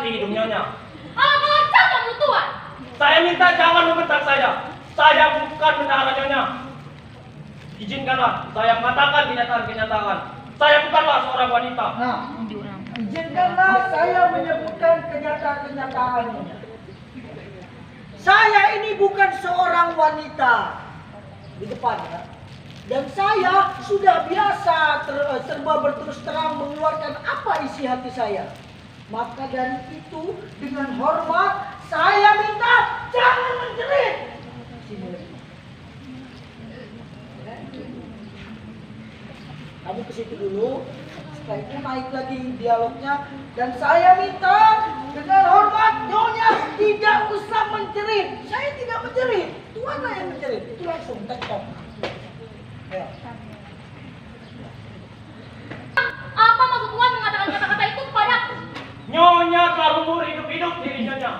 hati hidung nyonya. Alamak, kamu tuan. Saya minta jangan membentak saya. Saya bukan bendahara nyonya. Izinkanlah saya mengatakan kenyataan-kenyataan. Saya bukanlah seorang wanita. Nah, izinkanlah saya menyebutkan kenyataan-kenyataannya. Saya ini bukan seorang wanita di depan, ya. Dan saya sudah biasa serba berterus terang mengeluarkan apa isi hati saya. Maka dari itu dengan hormat saya minta jangan menjerit. Kamu ke situ dulu. Setelah itu naik lagi dialognya. Dan saya minta dengan hormat nyonya tidak usah menjerit. Saya tidak menjerit. Tuanlah yang menjerit. Itu langsung tektok. Ya. Apa maksud tuan mengatakan kata-kata itu kepadaku? Nyonya telah umur hidup-hidup diri nyonya.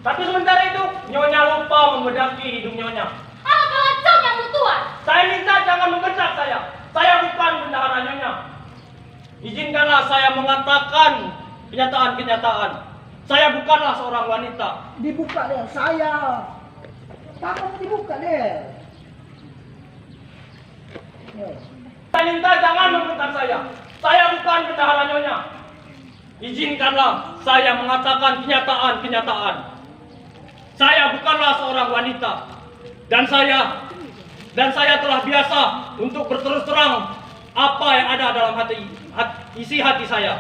Tapi sementara itu nyonya lupa membedaki hidung nyonya. Alangkah lancaunya tuan. Saya minta jangan membentak saya. Saya bukan bendahara nyonya. Izinkanlah saya mengatakan kenyataan-kenyataan. Saya bukanlah seorang wanita. Dibuka deh saya. Tangan dibuka deh. Ya. Saya minta jangan membentak saya. Saya bukan bendahara nyonya. Izinkanlah saya mengatakan kenyataan-kenyataan. Saya bukanlah seorang wanita. Dan saya telah biasa untuk berterus terang apa yang ada dalam isi hati saya.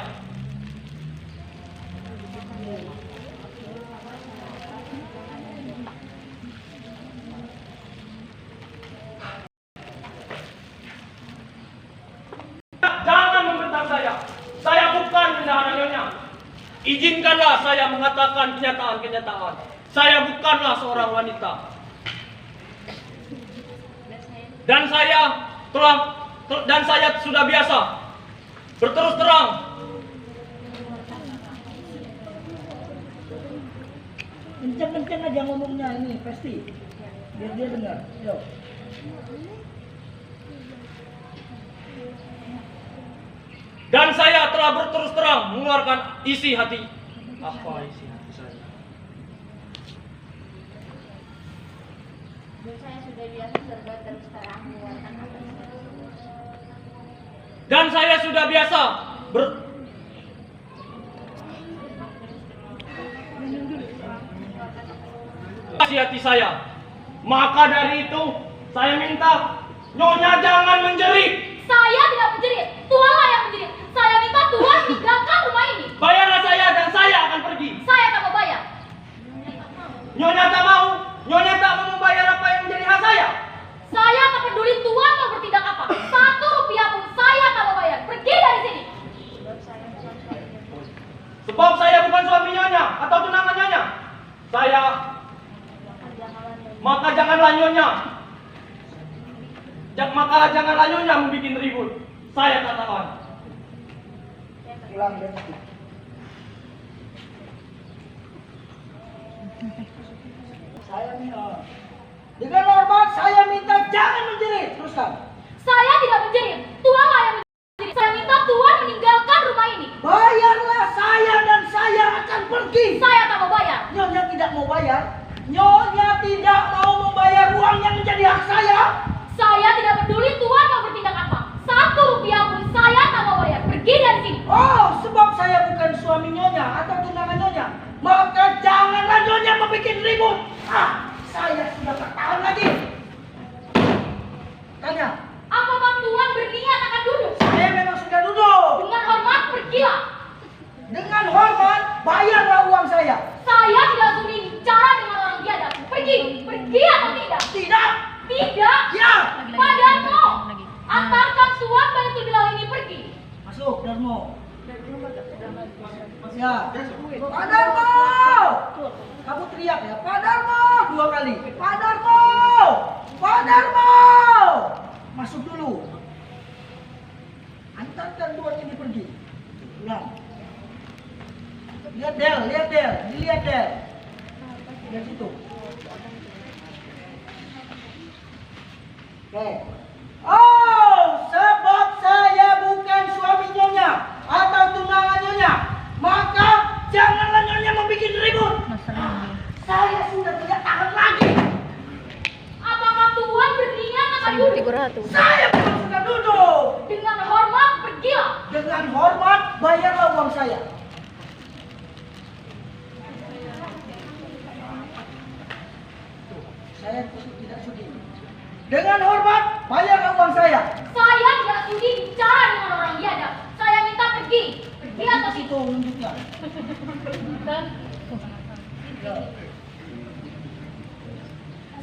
Jangan membentak saya. Saya bukan bendahara nyonya. Izinkanlah saya mengatakan kenyataan-kenyataan. Saya bukanlah seorang wanita. Dan saya sudah biasa berterus terang. Kenceng-kenceng aja ngomongnya ini pasti. Biar dia dengar. Yo. Dan saya telah berterus terang mengeluarkan isi hati. Apa isi hati saya? Dan saya sudah biasa serba terus terang mengeluarkan apa isi hati. Dan saya sudah biasa isi hati saya. Maka dari itu saya minta nyonya jangan menjerit. Saya tidak menjerit. Tuanlah yang menjerit. Saya minta tuan tinggalkan rumah ini. Bayarlah saya dan saya akan pergi. Saya tak mau bayar. Nyonya tak mau. Nyonya tak mau membayar apa yang menjadi hak saya. Saya tak peduli tuan mau bertindak apa. 1 rupiah pun saya tak mau bayar. Pergi dari sini. Sebab saya bukan suami nyonya atau tunangan nyonya. Maka janganlah nyonya membuat ribut. Saya katakan. Ulang deh. Saya minta. Dengan hormat saya minta jangan menjerit. Teruskan. Saya tidak menjerit. Tuanlah yang menjerit. Saya minta tuan meninggalkan rumah ini. Bayarlah saya dan saya akan pergi. Saya tak mau bayar. Nyonya tidak mau bayar. Nyonya tidak mau membayar uang yang menjadi hak saya. Saya tidak peduli tuan mau bertindak apa. 1 rupiah pun saya tak mau bayar. Pergi dari sini. Oh, sebab saya bukan suami nyonya atau tunangan nyonya. Maka janganlah nyonya membuat ribut. Saya sudah tak tahan lagi. Tanya. Apakah tuan berniat akan duduk? Saya memang sudah duduk. Dengan hormat pergilah. Dengan hormat bayarlah uang saya. Saya tidak sudi bicara dengan orang biadab. Pergi. Pergi atau tidak? Tidak. Tidak. Ya. Padamu. Antarkan tuan Baitul Bilal ini pergi. Masuk, Darmo. Ya. Pak Darmo. Kamu teriak ya. Pak Darmo 2 kali. Pak Darmo. Pak Darmo. Masuk dulu. Antarkan tuan ini pergi. Ulang. Lihat Del, dilihat Del. Lihat situ. Oke. Oh, sebab saya bukan suami nyonya atau tunangan nyonya, maka janganlah nyonya Saya sudah tidak tahan lagi. Apakah Tuhan berniat akan duduk? Saya bukan sudah duduk. Dengan hormat pergilah. Dengan hormat bayarlah uang saya. Saya tidak sudi. Dengan hormat bayarlah uang saya. Saya tidak sudi bicara dengan orang biadab. Saya minta pergi. Pergi atau Itu tidak? nunjuknya. Ya.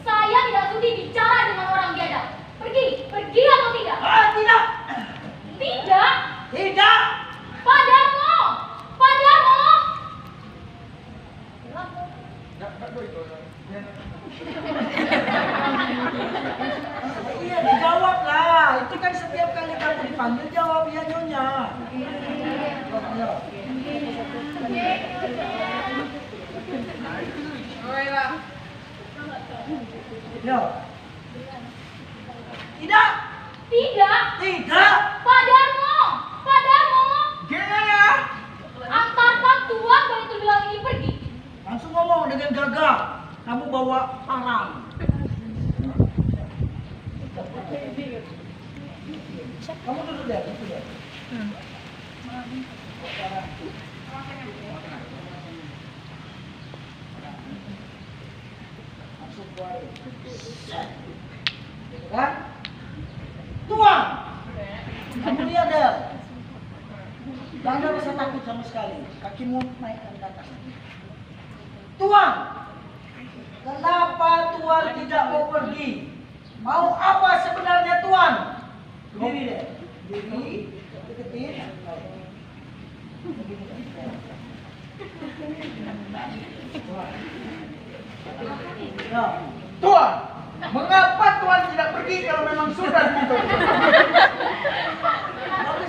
Saya tidak sudi bicara dengan orang biadab. Pergi. Pergi atau tidak? Ah, tidak. Tidak. Tidak. Padamu. Padamu. Iya, dijawab lah. Itu kan setiap kali kamu dipanggil jawab ya nyonya. Ya. Ya. Tidak. Tidak. Tidak. Padamu. Padamu. Gimana? Antarkan Tuhan kalau itu bilang ini pergi. Langsung ngomong dengan gagah. Kamu bawa parang. Kamu duduk deh, duduk deh. Langsung keluarin. Gitu kan? Tuan! Kamu lihat deh. Jangan ada rasa takut sama sekali. Kakimu naikkan ke atas. Tuan! Kenapa Tuan tidak mau pergi? Mau apa sebenarnya Tuan? Berdiri deh. Berdiri. Deketin. Ya. Tuan, mengapa Tuan tidak pergi kalau memang sudah begitu?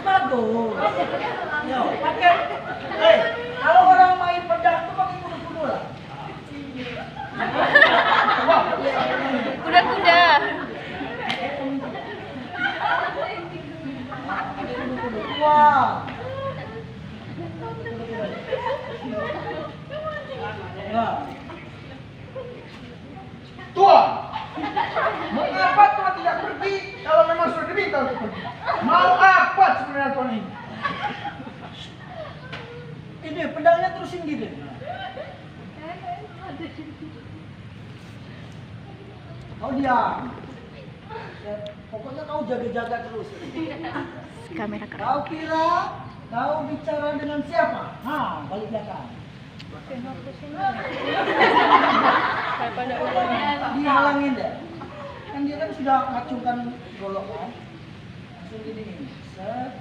Bagus. Ya, pakai. Kalau orang main pedang tuh pakai kudu-kudu lah. Kuda-kuda. Wah. Ya. Tuan, mengapa Tuan tidak pergi kalau memang sudah diminta untuk pergi? Mau apa sebenarnya Tuan ini? Ini pedangnya terusin gitu. Kau diam. Ya, pokoknya kau jaga-jaga terus. Kamera keren. Kau kira kau bicara dengan siapa? Balik belakang. Dihalangin deh. Kan dia kan sudah ngacungkan golok kan. Langsung gini. Set.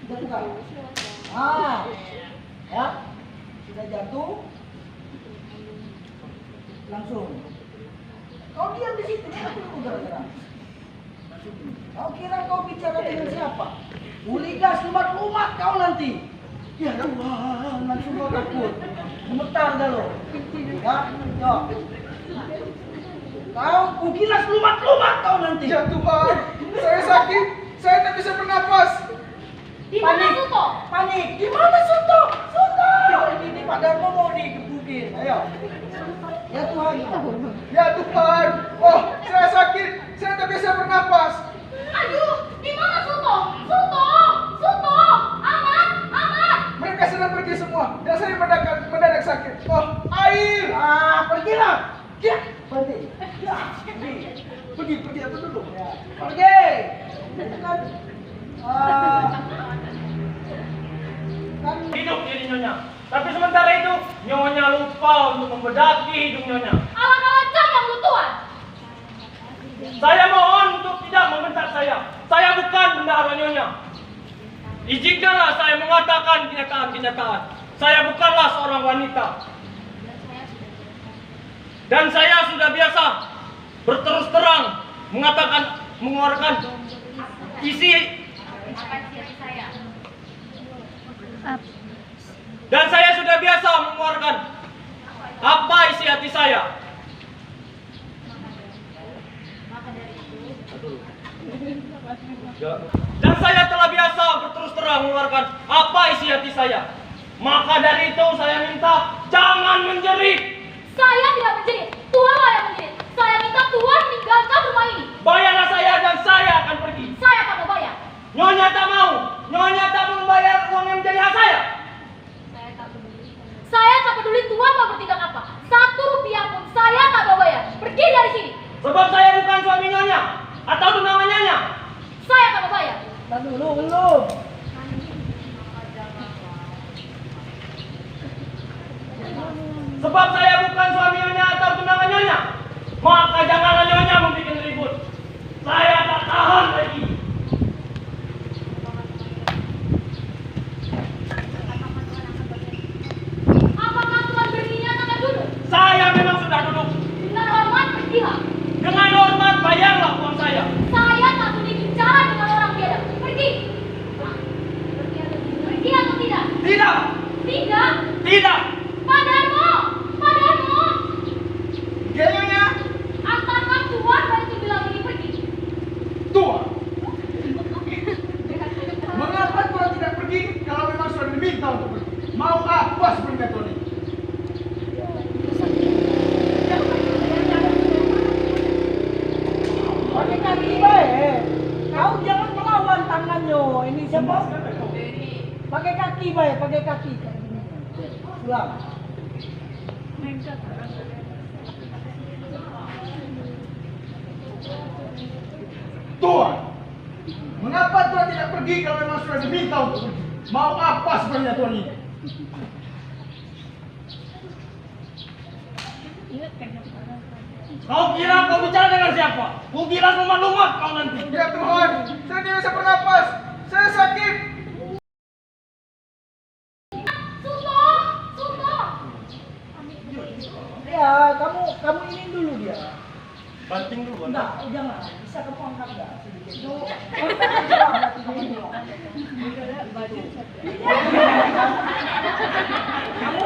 Udah buka. Ya. Sudah jatuh. Langsung. Kau diam di situ, aku gerak-gerak. Kau kira kau bicara dengan siapa? Uli gas lumat-lumat kau nanti. Ya Tuhan, langsung kau takut. Gemetar dah lo. Ya, yo. Kau kukilas lumat-lumat kau nanti. Ya Tuhan, saya sakit, saya tak bisa bernapas. Di mana Suto? Panik. Di mana Suto? Suto. Ini padahal mau digebukin. Ayo. Ya Tuhan. Ya Tuhan, oh saya sakit, saya tak bisa bernapas. Aduh, di mana Suto? Suto! Suto! Aman! Aman! Mereka sedang pergi semua, dan saya mendadak sakit. Oh, air! Pergilah. Ya, pergi. Ya, Pergi apa dulu? ya. Pergi. Itu kan kan Hidup diri nyonya. Tapi sementara itu, nyonya lupa untuk membedaki hidup nyonya. Alangkah lancangnya mulut Tuhan! Saya mohon untuk tidak membentak saya. Saya bukan bendahara nyonya. Izinkanlah saya mengatakan kenyataan-kenyataan. Saya bukanlah seorang wanita. Dan saya sudah biasa berterus terang mengeluarkan isi. Dan saya sudah biasa mengeluarkan apa isi hati saya. Dan saya telah biasa berterus terang mengeluarkan apa isi hati saya. Maka dari itu saya minta jangan menjerit. Saya tidak menjerit. Tuanlah yang menjerit. Saya minta Tuan meninggalkan rumah ini. Bayarlah saya dan saya akan pergi. Saya tak mau bayar. Nyonya tak mau. Nyonya tak mau membayar uang yang menjadi hak saya. Saya tak peduli Tuan mau bertindak apa. 1 rupiah pun saya tak mau bayar. Pergi dari sini. Sebab saya bukan suami nyonya atau tunangan nyonya. Saya tak mau bayar. Dan dulu belum. Sebab saya bukan suami nyonya atau tunangan nyonya. Maka janganlah nyonya membuat ribut. Saya tak tahan lagi. Apakah Tuan berniat akan duduk? Saya memang sudah duduk. Dengan hormat pergilah. Dengan hormat bayarlah uang saya. Saya tak sudi bicara dengan orang biadab. Pergi. Pergi atau tidak? Tidak. Tidak. Tidak. Padamu. Padamu. Ya, Nyonya. Apakah Tuan begitu bilang ini pergi? Tuan. Mengapa Tuan tidak pergi kalau memang sudah diminta untuk pergi? Mau apa sebenarnya Tuan ini? Pakai kaki baik. Kau jangan melawan tangannya. Ini siapa? Pakai kaki baik, pakai kaki. Ulang. Tuan. Mengapa Tuan tidak pergi kalau memang sudah diminta untuk pergi? Mau apa sebenarnya Tuan ini? Kau kira kau bicara dengan siapa? Kau kira lumat-lumat kau nanti. Ya Tuhan, saya tidak bisa bernapas. Saya sakit. Suto. Suto. Ya, kamu ini dulu dia. Banting dulu. Enggak, jangan. Bisa kamu angkat enggak? Sedikit. Angkat aja, hati kamu. Kamu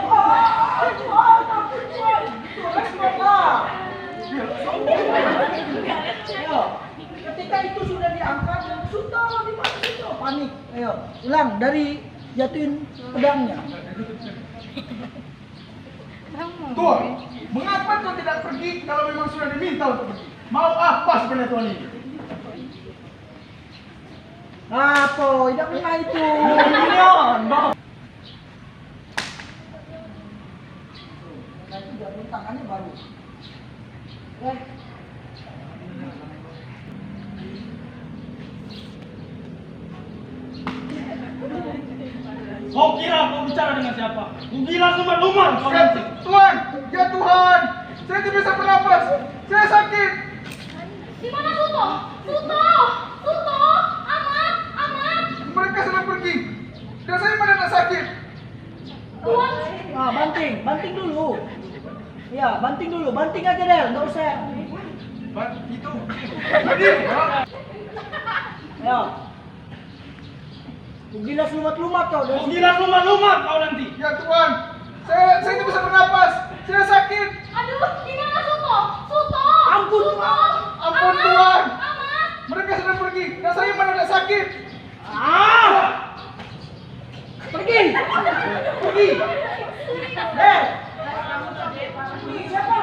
takut Tuan. Terus Bapak. Ayo, ketika itu sudah diangkat, sudah di mana itu? Panik. Ayo, ulang dari jatuhin pedangnya. Tuan, mengapa Tuan tidak pergi kalau memang sudah diminta untuk pergi? Mau apa sebenarnya Tuan ini? Apa? Tidak kena itu. Minion. Nanti jatuhin tangannya baru. Kau kira kau bicara dengan siapa? Kau kira lumat-lumat kau nanti. Tuan, ya Tuhan, saya tidak bisa bernapas. Saya sakit. Di mana Suto? Suto. Suto. Amat. Amat. Mereka sedang pergi. Dan saya mana tidak sakit. Tuan. Ah, banting dulu. Ya, banting dulu. Banting aja deh, nggak usah. Itu. Jadi, Ya. Gila lumat-lumat kau Kau dari kira lumat-lumat kau nanti. ya Tuhan, saya tidak bisa bernapas. Saya sakit. Aduh, di mana Suto? Suto. Ampun, Suto. Ampun, Amat. Tuhan. Amat. Mereka sedang pergi. Dan saya mana tidak sakit. Pergi. Pergi. Siapa?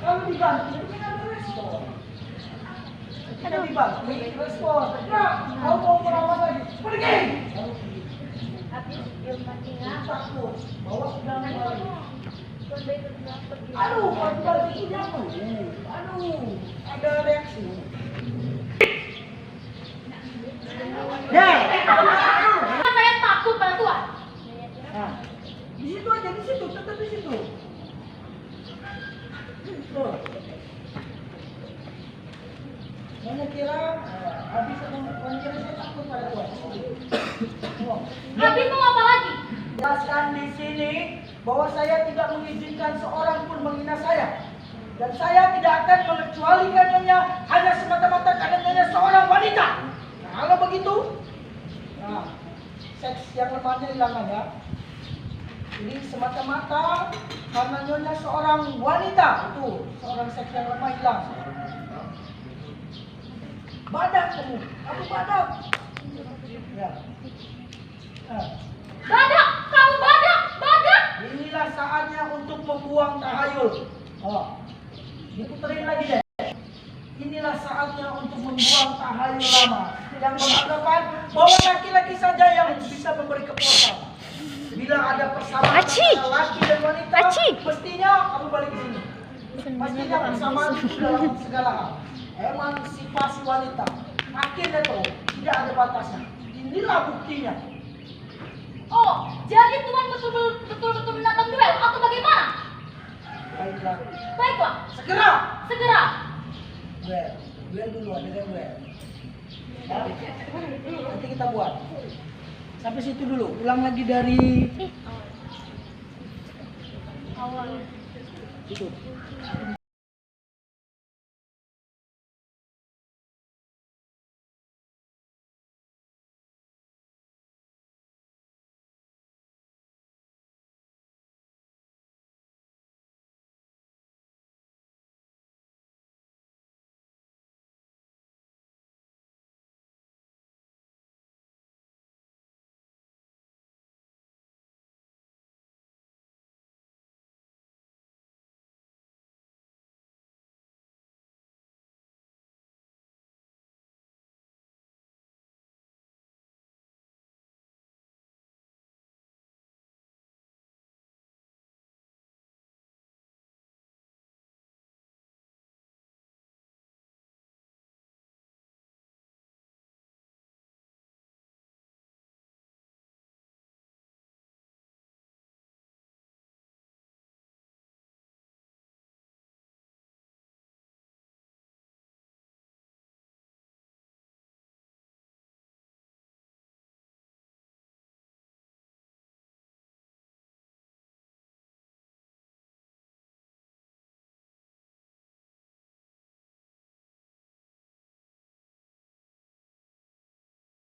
Kalau dibantu, ada dibantu, respon. Nah, kau mau melawan lagi. Pergi. Takut. Bawa pedang lagi. Aduh, kalau itu jangan. Aduh, ada reaksi. Ya. Saya takut pada Tuan. Nah, di situ aja, di situ, tetap di situ. Tuh. Saya kira habis kira saya takut pada Tuhan. Habis mau apa lagi? Jelaskan di sini bahwa saya tidak mengizinkan seorang pun menghina saya. Dan saya tidak akan mengecualikannya hanya semata-mata karena nyonya seorang wanita. Nah, kalau begitu, nah, seks yang lemahnya hilang ya. Jadi semata-mata karena nyonya seorang wanita, itu seorang seks yang lemah hilang. Badak kamu badak. Ya. Ah. Badak, kamu badak, badak. Inilah saatnya untuk membuang tahayul. Oh. Diputerin lagi deh. Inilah saatnya untuk membuang tahayul lama yang beranggapan bahwa laki-laki saja yang bisa memberi kepuasan. Bila ada persamaan Aci. antara laki dan wanita, Aci. mestinya kamu balik ke sini. Pastinya persamaan itu dalam segala hal. Emansipasi wanita. Akhirnya tuh tidak ada batasnya. Inilah buktinya. Oh, jadi Tuhan betul-betul menatap duel atau bagaimana? Baiklah. Baiklah, Segera. segera. Duel dulu, ada duel. Ya. Nanti kita buat. Sampai situ dulu. Ulang lagi dari Awal. itu.